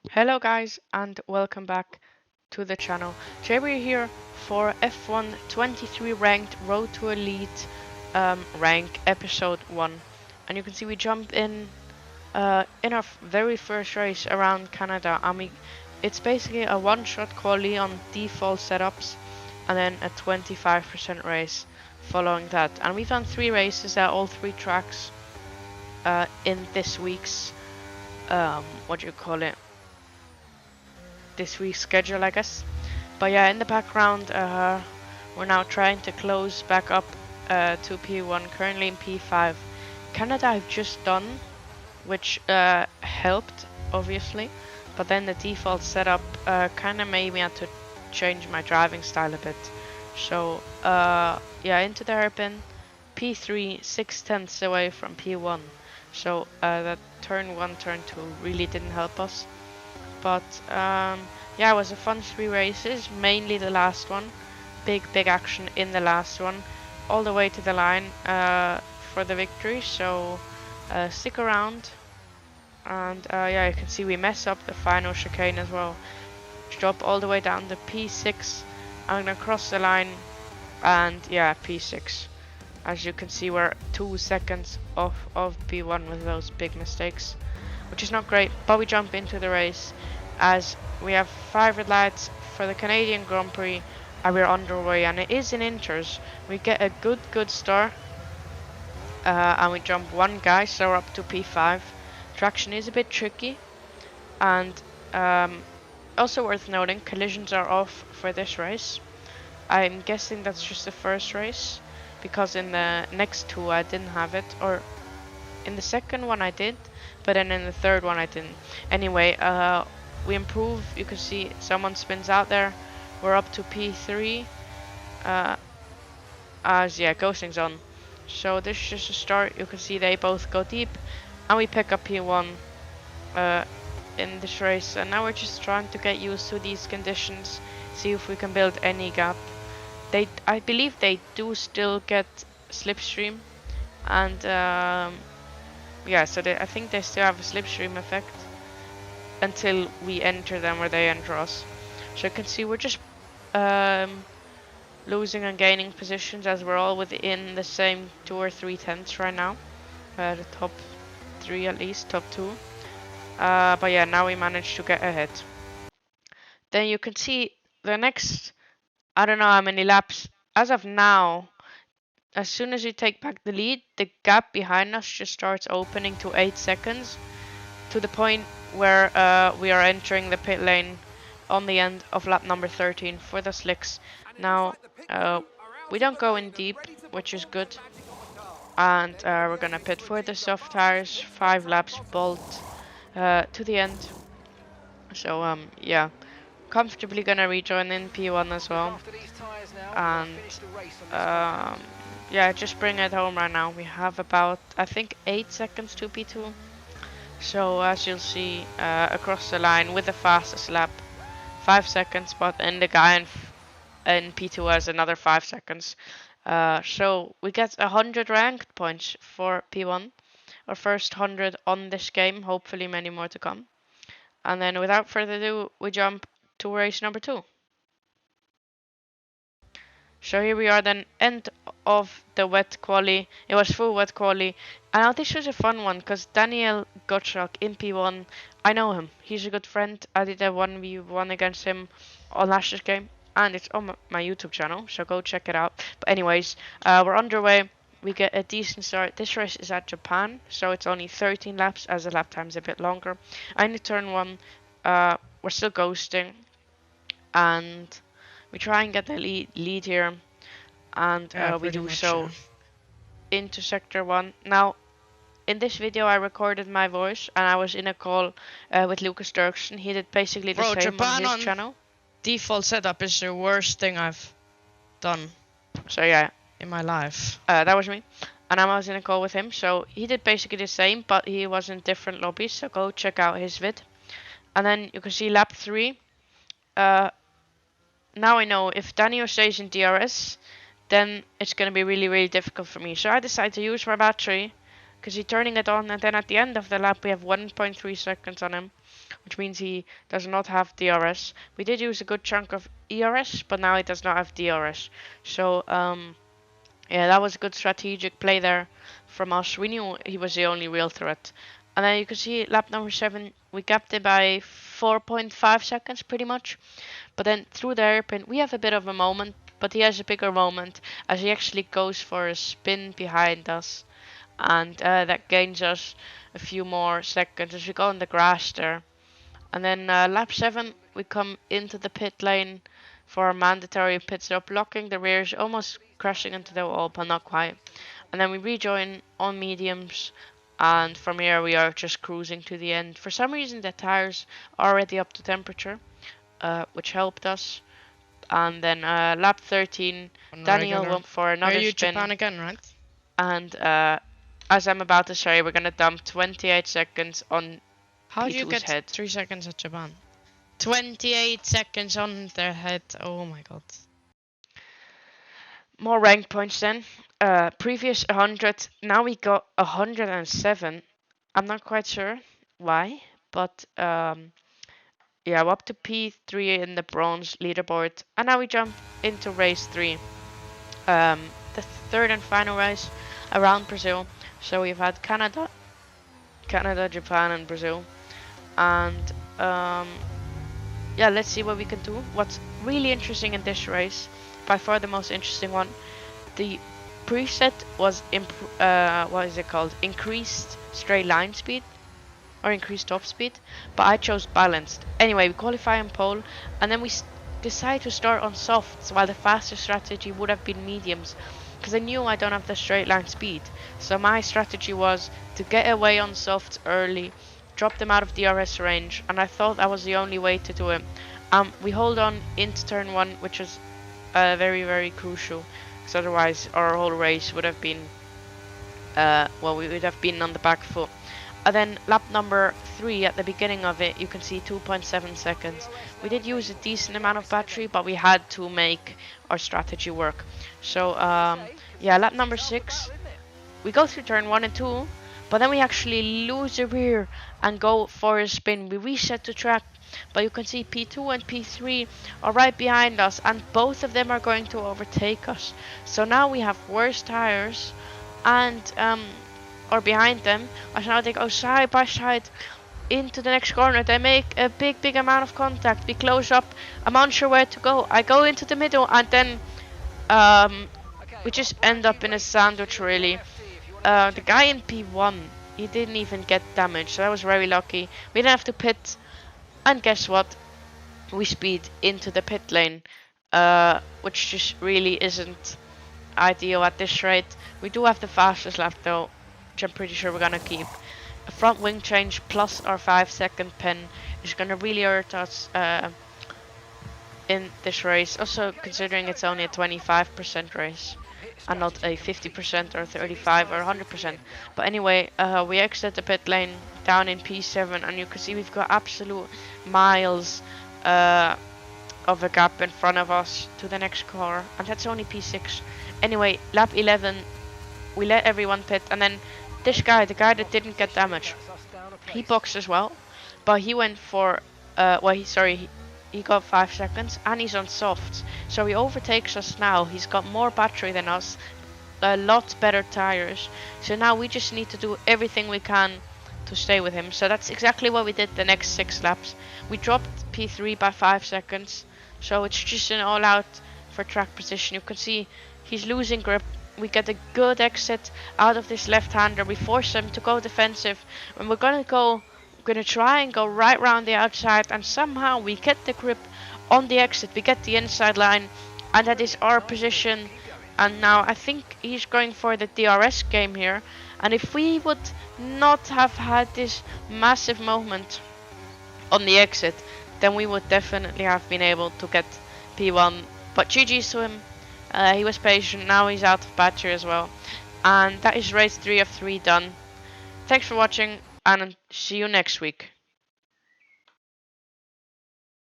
Hello guys and welcome back to the channel. Today we're here for F1 23 ranked Road to Elite rank episode 1. And you can see we jump in our very first race around Canada, and it's basically a one-shot quali on default setups and then a 25% race following that. And we've done 3 races at all 3 tracks in this week's this week's schedule, I guess. But yeah, in the background, we're now trying to close back up to P1, currently in P5. Canada I've just done, which helped, obviously. But then the default setup kind of made me have to change my driving style a bit. So yeah, into the hairpin, P3, 6/10 away from P1. So that turn 1, turn 2 really didn't help us. But yeah, it was a fun 3 races, mainly the last one. Big action in the last one, all the way to the line for the victory. So stick around. And yeah, you can see we mess up the final chicane as well. Drop all the way down to P6. I'm gonna cross the line, and yeah, P6. As you can see, we're 2 seconds off of P1 with those big mistakes, which is not great. But we jump into the race as we have 5 red lights for the Canadian Grand Prix, and we're underway. And it is in inters. We get a good start, and we jump 1 guy, so we're up to P5. Traction is a bit tricky, and also worth noting, collisions are off for this race. I'm guessing that's just the first race, because in the next 2 I didn't have it, or in the second one I did, but then in the third one I didn't. Anyway, we improve. You can see someone spins out there. We're up to P3. As yeah, ghosting's on. So this is just a start. You can see they both go deep, and we pick up P1 in this race. And now we're just trying to get used to these conditions, see if we can build any gap. I believe they do still get slipstream, and yeah, so I think they still have a slipstream effect until we enter them or they enter us. So you can see we're just losing and gaining positions as we're all within the same 2 or 3 tenths right now. The top 3 at least, top 2. But yeah, now we managed to get ahead. Then you can see the next, I don't know how many laps. As of now, as soon as we take back the lead, the gap behind us just starts opening to 8 seconds, to the point where we are entering the pit lane on the end of lap number 13 for the slicks. Now, we don't go in deep, which is good. And we're gonna pit for the soft tires, 5 laps bolt to the end. So yeah, comfortably gonna rejoin in P1 as well. And yeah, just bring it home right now. We have about, I think, 8 seconds to P2. So as you'll see across the line with the fastest lap, 5 seconds, but then the guy in P2 has another 5 seconds. So we get 100 ranked points for P1, our first 100 on this game, hopefully many more to come. And then without further ado, we jump to race number 2. So here we are then, end of the wet quali. It was full wet quali. And now this was a fun one, because Daniel Gottschalk in P1, I know him. He's a good friend. I did a 1v1 against him on last year's game. And it's on my YouTube channel, so go check it out. But anyways, we're underway. We get a decent start. This race is at Japan, so it's only 13 laps, as the lap time is a bit longer. And in turn 1, we're still ghosting. And we try and get the lead here, and we do so into sector 1. Now, in this video I recorded my voice, and I was in a call with Lucas Dirksen. He did basically the same Japan on his channel. Default setup is the worst thing I've done. So yeah, in my life. That was me, and I was in a call with him. So he did basically the same, but he was in different lobbies. So go check out his vid. And then you can see lap 3. Now I know if Daniel stays in DRS, then it's going to be really difficult for me. So I decided to use my battery, because he's turning it on, and then at the end of the lap we have 1.3 seconds on him. which means he does not have DRS. We did use a good chunk of ERS, but now he does not have DRS. So yeah, that was a good strategic play there from us. We knew he was the only real threat. And then you can see lap number 7, we gapped it by 4.5 seconds pretty much. But then through the hairpin, we have a bit of a moment, but he has a bigger moment as he actually goes for a spin behind us. And that gains us a few more seconds as we go on the grass there. And then lap 7, we come into the pit lane for a mandatory pit stop, blocking the rears, almost crashing into the wall, but not quite. And then we rejoin on mediums, and from here we are just cruising to the end. For some reason the tires are already up to temperature, which helped us. And then lap 13, Daniel went for another Are you spin. Japan again, right? And as I'm about to say, we're gonna dump 28 seconds on How do you P2's get head. 3 seconds at Japan? 28 seconds on their head. Oh my god. More rank points then. Previous 100, now we got 107. I'm not quite sure why, but yeah, we're up to P3 in the bronze leaderboard, and now we jump into race 3. The third and final race around Brazil. So we've had Canada, Japan, and Brazil, and yeah, let's see what we can do. What's really interesting in this race, by far the most interesting one, the preset was what is it called? Increased straight line speed or increased top speed, but I chose balanced. Anyway, we qualify on pole, and then we decide to start on softs, while the faster strategy would have been mediums, because I knew I don't have the straight line speed. So my strategy was to get away on softs early, drop them out of DRS range, and I thought that was the only way to do it. We hold on into turn 1, which was very, very crucial, because otherwise our whole race would have been, well, we would have been on the back foot. And then lap number 3, at the beginning of it, you can see 2.7 seconds. We did use a decent amount of battery, but we had to make our strategy work. So yeah, lap number 6, we go through turn 1 and 2, but then we actually lose the rear and go for a spin. We reset the track, but you can see P2 and P3 are right behind us, and both of them are going to overtake us. So now we have worse tires, and or behind them, as now they go side by side into the next corner. They make a big amount of contact. We close up. I'm unsure where to go. I go into the middle, and then we just end up in a sandwich, really. The guy in P1, he didn't even get damaged, so that was very lucky. We didn't have to pit, and guess what? We speed into the pit lane, which just really isn't ideal at this rate. We do have the fastest lap though, which I'm pretty sure we're gonna keep. A front wing change plus our 5-second pin is gonna really hurt us in this race. Also considering it's only a 25% race and not a 50% or 35 or 100%. But anyway, we exit the pit lane down in P7, and you can see we've got absolute miles of a gap in front of us to the next car, and that's only P6. Anyway, lap 11, we let everyone pit, and then this guy, the guy that didn't get damage, he boxed as well, but he went for well, he got 5 seconds, and he's on softs, so he overtakes us now. He's got more battery than us, a lot better tires, so now we just need to do everything we can to stay with him. So that's exactly what we did the next 6 laps. We dropped P3 by 5 seconds, so it's just an all out for track position. You can see he's losing grip. We get a good exit out of this left-hander. We force him to go defensive, and we're gonna try and go right round the outside, and somehow we get the grip on the exit. We get the inside line, and that is our position. And now I think he's going for the DRS game here, and if we would not have had this massive moment on the exit, then we would definitely have been able to get P1. But GG's to him. He was patient. Now he's out of battery as well. And that is race 3 of 3 done. Thanks for watching, and see you next week.